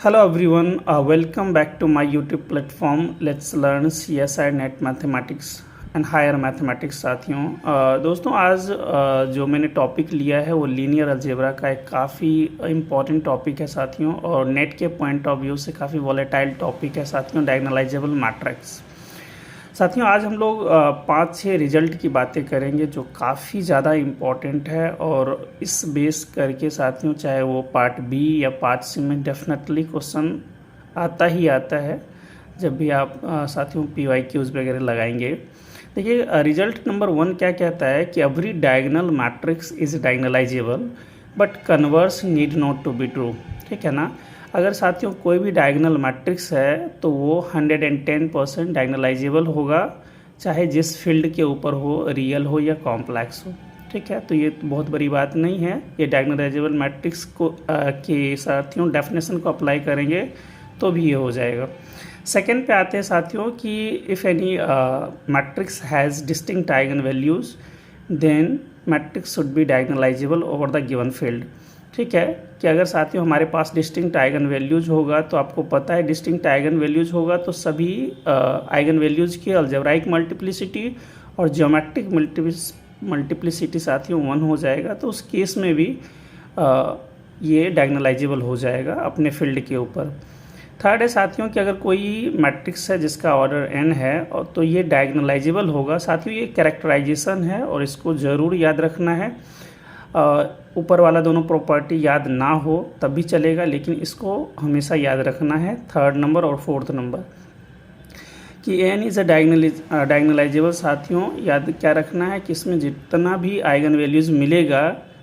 Hello everyone, welcome back to my YouTube platform. Let's learn CSI Net Mathematics and Higher Mathematics साथियों। दोस्तों आज जो मैंने topic लिया है वो लीनियर अलजेब्रा का एक काफ़ी इम्पॉर्टेंट टॉपिक है साथियों, और नेट के पॉइंट ऑफ व्यू से काफ़ी वॉलेटाइल टॉपिक है साथियों, डायगोनलाइजेबल मैट्रिक्स। साथियों आज हम लोग 5-6 रिजल्ट की बातें करेंगे जो काफ़ी ज़्यादा इम्पॉर्टेंट है, और इस बेस करके साथियों चाहे वो पार्ट बी या पार्ट सी में डेफिनेटली क्वेश्चन आता ही आता है जब भी आप साथियों PYQs वगैरह लगाएंगे। देखिए रिजल्ट नंबर 1 क्या कहता है कि every diagonal matrix is diagonalizable but converse need not to be true. ठीक है ना। अगर साथियों कोई भी डायगोनल मैट्रिक्स है तो वो 110% डायगोनलाइजेबल होगा, चाहे जिस फील्ड के ऊपर हो, रियल हो या कॉम्प्लेक्स हो। ठीक है, तो ये बहुत बड़ी बात नहीं है। ये डायगोनलाइजेबल मैट्रिक्स को के साथियों डेफिनेशन को अप्लाई करेंगे तो भी ये हो जाएगा। सेकेंड पे आते हैं साथियों कि if any matrix has distinct eigen values then matrix should be diagonalizable over the given field. ठीक है कि अगर साथियों हमारे पास डिस्टिंक्ट आइगन वैल्यूज़ होगा तो आपको पता है डिस्टिंक्ट आइगन वैल्यूज़ होगा तो सभी आइगन वैल्यूज़ की अलजेब्राइक मल्टीप्लिसिटी और ज्योमेट्रिक मल्टीप्लिसिटी साथियों 1 हो जाएगा, तो उस केस में भी ये डायगोनलाइजेबल हो जाएगा अपने फील्ड के ऊपर। थर्ड है साथियों कि अगर कोई मैट्रिक्स है जिसका ऑर्डर n है और तो ये डायगोनलाइजेबल होगा। साथियों ये कैरेक्टराइजेशन है और इसको ज़रूर याद रखना है। ऊपर वाला दोनों प्रॉपर्टी याद ना हो तब भी चलेगा, लेकिन इसको हमेशा याद रखना है, थर्ड नंबर और फोर्थ नंबर, कि n इज़ अ डायगोनलाइजेबल। साथियों याद क्या रखना है कि इसमें जितना भी आइगन वैल्यूज़ मिलेगा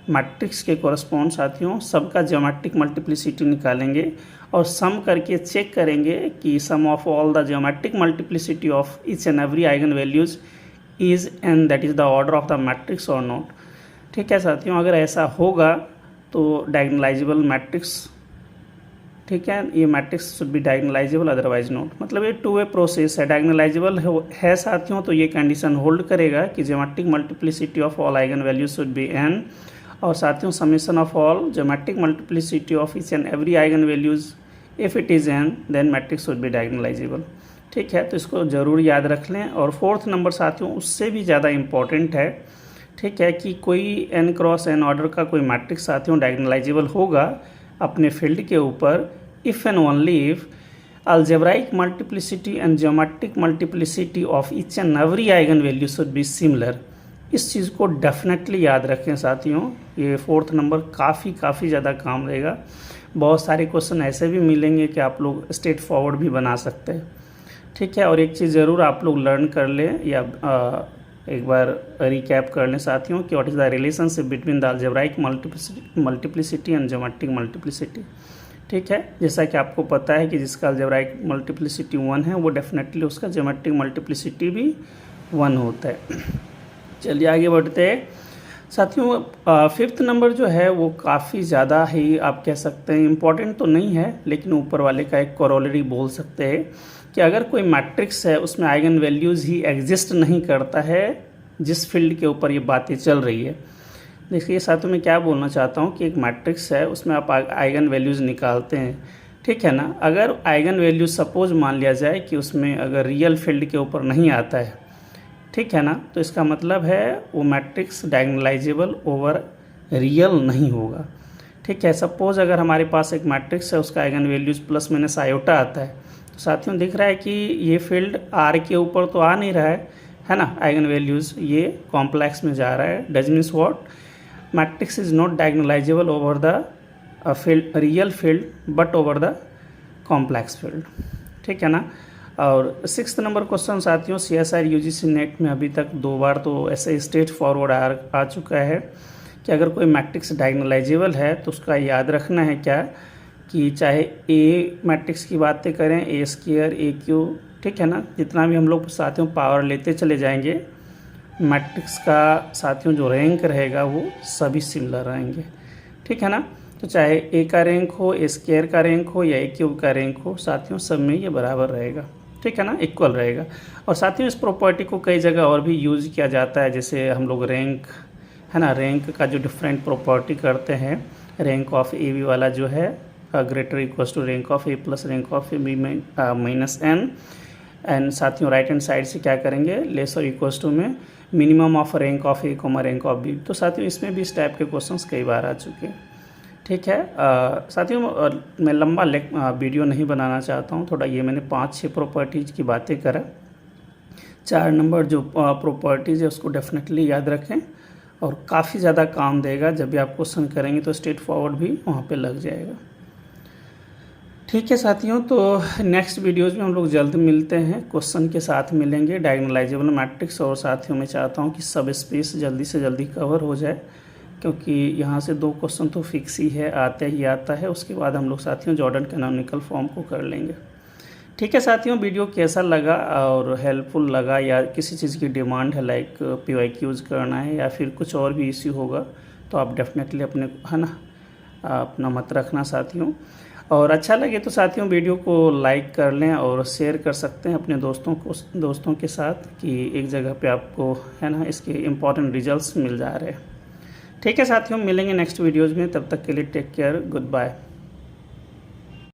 मैट्रिक्स के कोरस्पॉन्ड साथियों सबका ज्योमेट्रिक मल्टीप्लिसिटी निकालेंगे और सम करके चेक करेंगे कि sum of all the geometric multiplicity of each and every eigen values is and that is the order of the matrix और नॉट। ठीक है साथियों, अगर ऐसा होगा तो डायगोनलाइजेबल मैट्रिक्स, ठीक है, ये matrix should be diagonalisable otherwise not. मतलब ये 2 वे प्रोसेस है। डायगोनलाइजेबल है साथियों तो ये कंडीशन होल्ड करेगा कि geometric multiplicity of all eigen values should be n, और साथियों summation of all geometric multiplicity of each and every eigen values if it is n then matrix should be diagonalizable. ठीक है, तो इसको ज़रूर याद रख लें। और फोर्थ नंबर साथियों उससे भी ज़्यादा इम्पॉर्टेंट है। ठीक है कि कोई n क्रॉस n ऑर्डर का कोई मैट्रिक्स साथियों डायगोनलाइजेबल होगा अपने फील्ड के ऊपर if and only if algebraic multiplicity and geometric multiplicity of each and every eigen value should be similar. इस चीज़ को डेफिनेटली याद रखें साथियों, ये फोर्थ नंबर काफ़ी ज़्यादा काम रहेगा। बहुत सारे क्वेश्चन ऐसे भी मिलेंगे कि आप लोग स्ट्रेट फॉरवर्ड भी बना सकते हैं। ठीक है, और एक चीज़ ज़रूर आप लोग लर्न कर लें या एक बार रिकैप कर लें साथियों कि what is the relationship between the algebraic multiplicity and geometric multiplicity. ठीक है, जैसा कि आपको पता है कि जिसका अलजेब्राइक मल्टीप्लिसिटी 1 है वो डेफिनेटली उसका ज्योमेट्रिक मल्टीप्लिसिटी भी 1 होता है। चलिए आगे बढ़ते हैं साथियों। फिफ्थ नंबर जो है वो काफ़ी ज़्यादा ही आप कह सकते हैं इम्पॉर्टेंट तो नहीं है, लेकिन ऊपर वाले का एक कोरोलरी बोल सकते हैं कि अगर कोई मैट्रिक्स है उसमें आइगन वैल्यूज़ ही एग्जिस्ट नहीं करता है जिस फील्ड के ऊपर ये बातें चल रही है। देखिए साथियों मैं क्या बोलना चाहता हूँ कि एक मैट्रिक्स है उसमें आप आइगन वैल्यूज़ निकालते हैं, ठीक है ना। अगर आइगन वैल्यूज़ सपोज मान लिया जाए कि उसमें अगर रियल फील्ड के ऊपर नहीं आता है, ठीक है ना, तो इसका मतलब है वो मैट्रिक्स डायगोनलाइजेबल ओवर रियल नहीं होगा। ठीक है, सपोज अगर हमारे पास एक मैट्रिक्स है उसका eigen values plus minus iota आता है, तो साथियों दिख रहा है कि ये फील्ड R के ऊपर तो आ नहीं रहा है ना, आइगन वैल्यूज़ ये कॉम्प्लेक्स में जा रहा है। Does means what, matrix is not diagonalisable over the field real field but over the complex field. ठीक है ना। और 6th नंबर क्वेश्चन साथियों CSI UGC नेट में अभी तक 2 बार तो ऐसे स्ट्रेट फॉरवर्ड आ चुका है कि अगर कोई मैट्रिक्स डायगोनलाइजेबल है तो उसका याद रखना है क्या कि चाहे A मैट्रिक्स की बातें करें A² AQ, ठीक है ना, जितना भी हम लोग साथियों पावर लेते चले जाएंगे मैट्रिक्स का साथियों जो रैंक रहेगा वो सभी सिमिलर रहेंगे। ठीक है ना, तो चाहे A का रैंक हो A² का रैंक हो या AQ का रैंक हो साथियों सब में ये बराबर रहेगा। ठीक है ना, इक्वल रहेगा। और साथियों इस प्रॉपर्टी को कई जगह और भी यूज़ किया जाता है, जैसे हम लोग रैंक है ना, रैंक का जो डिफरेंट प्रॉपर्टी करते हैं, रैंक ऑफ AB वाला जो है greater equals to rank of A plus rank of A B minus n. And साथियों राइट हैंड साइड से क्या करेंगे, लेस और इक्वल्स टू में minimum of rank of A comma rank of B. तो साथियों इसमें भी इस टाइप के क्वेश्चंस कई बार आ चुके हैं। ठीक है साथियों, मैं लंबा वीडियो नहीं बनाना चाहता हूँ, थोड़ा ये मैंने 5-6 प्रॉपर्टीज़ की बातें करा। 4 नंबर जो प्रॉपर्टीज़ है उसको डेफिनेटली याद रखें और काफ़ी ज़्यादा काम देगा। जब भी आप क्वेश्चन करेंगे तो स्ट्रेट फॉरवर्ड भी वहाँ पे लग जाएगा। ठीक है साथियों, तो नेक्स्ट वीडियोज़ में हम लोग जल्द मिलते हैं, क्वेश्चन के साथ मिलेंगे डायगोनलाइजेबल मैट्रिक्स। और साथियों मैं चाहता हूँ कि सब स्पेस जल्दी से जल्दी कवर हो जाए, क्योंकि यहाँ से 2 क्वेश्चन तो फिक्स ही है, आता ही आता है। उसके बाद हम लोग साथियों जॉर्डन कैनोनिकल फॉर्म को कर लेंगे। ठीक है साथियों, वीडियो कैसा लगा और हेल्पफुल लगा, या किसी चीज़ की डिमांड है लाइक PYQs करना है या फिर कुछ और भी इश्यू होगा, तो आप डेफिनेटली अपने अपना मत रखना साथियों। और अच्छा लगे तो साथियों वीडियो को लाइक कर लें और शेयर कर सकते हैं अपने दोस्तों के साथ, कि एक जगह पे आपको इसके इम्पॉर्टेंट रिजल्ट्स मिल जा रहे हैं। ठीक है साथियों, मिलेंगे नेक्स्ट वीडियोज़ में, तब तक के लिए टेक केयर, गुड बाय।